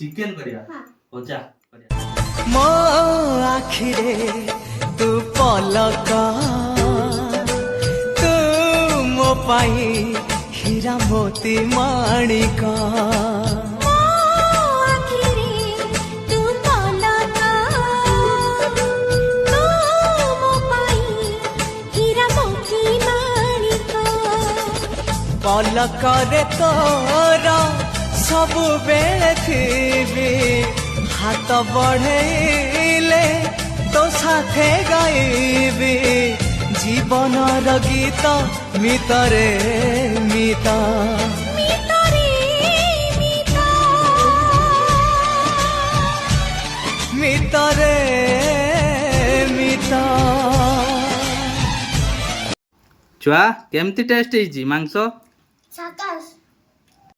Chicken करिया हाँ। हो जा करिया मो आखिरे तू पलक तू मो पाई हीरा मोती माणिक पलकरे तोर सब बेले थी हाथ बढ़ेले तो साथे गाइबी जीवन गीत मितरे मिता मितरे मिता छुआ केमती टेस्ट ହେଇଛି ମାଂସ ସ୍ୱାଦ